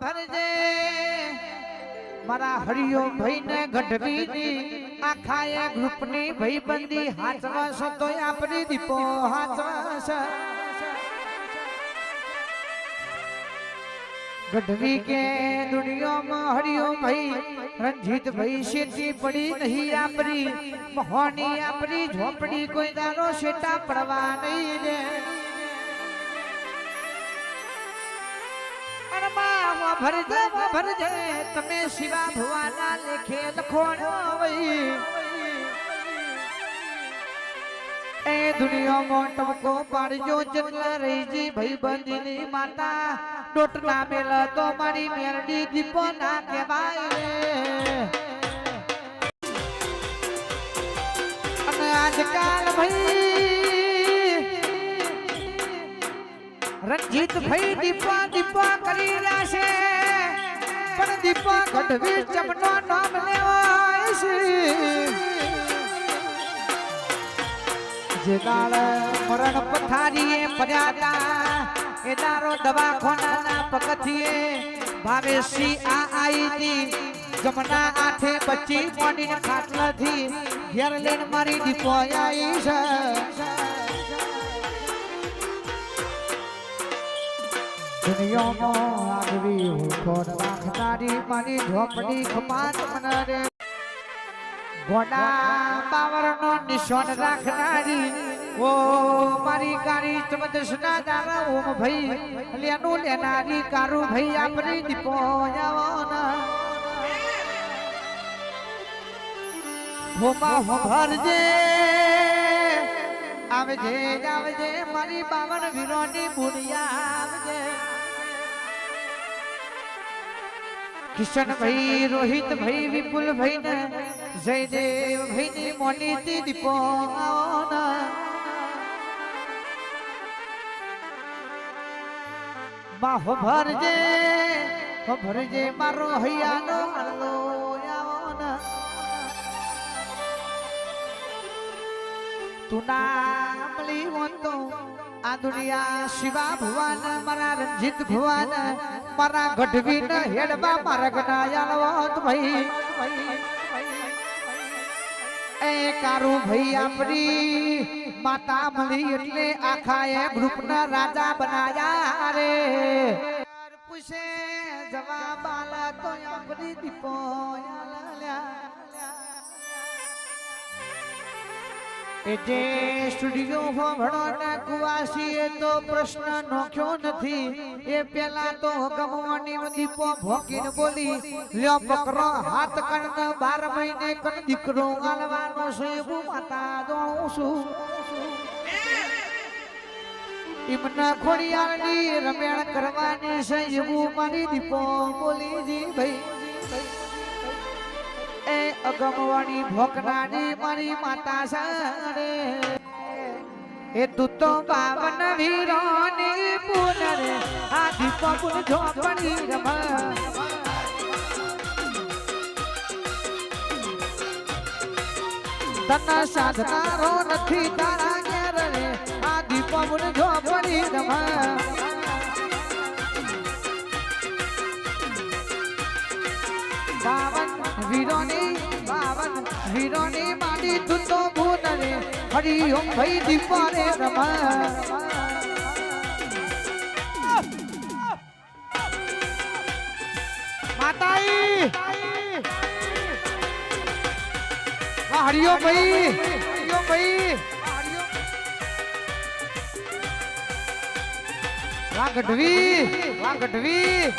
ભરજે મારા હરિયો ભાઈ ને ગઢવી ની આખા ગ્રુપ ની ભાઈબંધી હાચવાસો તો આપણી દીપો હાચવાસ ગઢવી કે દુનિયામાં હરિયો ભાઈ રંજીત ભાઈ શેઠી પડી નહીં આપણી મહોની આપણી ઝોપડી કોઈ દારો શેટા પડવા નહીં દે ભરજે તમે શિવા ભુવાના લેખે લખોણો એ દુનિયામાં ટમકો પાડજો જેટલા રહીજી ભાઈ બંધીની માતા ટોટલા મેલા તો મારી મેરડી દીપો ના કહેવાય અને આજકાલ ભાઈ રંજીત ભાઈ દીપા દીપા કરી રહ્યા છે પણ દીપા ગઢવી ચમનો નામ લેવાય છે જે દાળ મરણ પથારીએ પડ્યા એ દારો દવાખાનાના પગથીએ ભાવેશી આઈ હતી જમના આઠે બચ્ચી મોડીને ખાટલાથી ઘેર લઈને મારી દીપો આવી છે દુનિયામાં આગવી ખોટ રાખનારી મારી ઝોપડી ખપાત મનરે ગોડા પાવરનો નિશાન રાખનારી ઓ મારી કારી ચમદસના દારા ઓમ ભાઈ લેનું લેનારી કારુ ભાઈ આપણી દીપો આવોના હોમા હો ભરજે આવજે આવજે મારી બાવન વીરોની બુડિયા આવજે કિશન ભાઈ રોહિત ભાઈ વિપુલ ભાઈ ને જયદેવ ભાઈ ની મોની દીપો બાહો ભરજે મારો હૈયાનો હરલો આવોના તું નામ લીવો તો આ દુનિયા શિવા ભુવાન મારા રંજીત ભુવાન મારા ગઢવી ન હેડવા મારા ગનાયાલવત ભાઈ એ કારુ ભાઈ આપણી માતા મળી એટલે આખા એ ગ્રુપ ના રાજા બનાયા રે પૂછે જવાબ આલા તો આપણી દીપો એ જે સ્ટુડિયો ભણો ના કુવાસી તો પ્રશ્ન નોખ્યો નથી એ પેલા તો ગમવાની દીપો ભોકીને બોલી લ્યો બકરો હાથ કણ 12 મહિને કણ દીકરો ગાલવાનો છે હું માતા દોણું છું ઇમના ખોડિયાળની રમેણ કરવાની છે એવું મારી દીપો બોલી જી ભાઈ એ અગમવાણી ભોકનાની મારી માતા સારે એ તું તો 52 વીરોની પુનરે આ દીપો પુન ઝોપડી રમા તના સાધનારો નથી તારા ઘેર રે આ દીપો પુન ઝોપડી રમા બાવન વીરોની માડી તું તો ભૂનરે હરિઓમ ભાઈ દીપો રે રમા માતાઈ હરિઓમ ભાઈ વાહ ગઢવી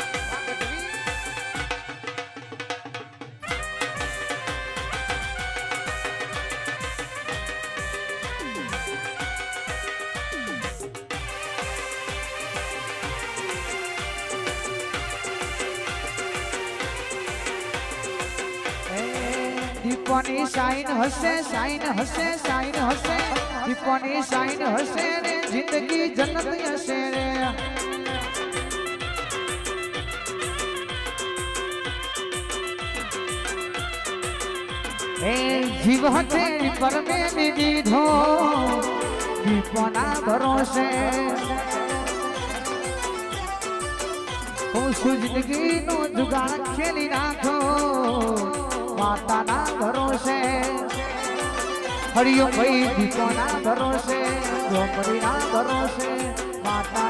દીપોની સાઈન હશે દીપોની સાઈન હશે રે જિંદગી જન્નત હશે રે એ જીવ હથેળી પર મેલી દીધો દીપોના ભરોસે હું જિંદગીનો જુગાડ ખેલી નાખો માતાના ભરોસે હરિયો ભાઈ દીપોના ભરોસે ઝોપડીના ભરોસે માતા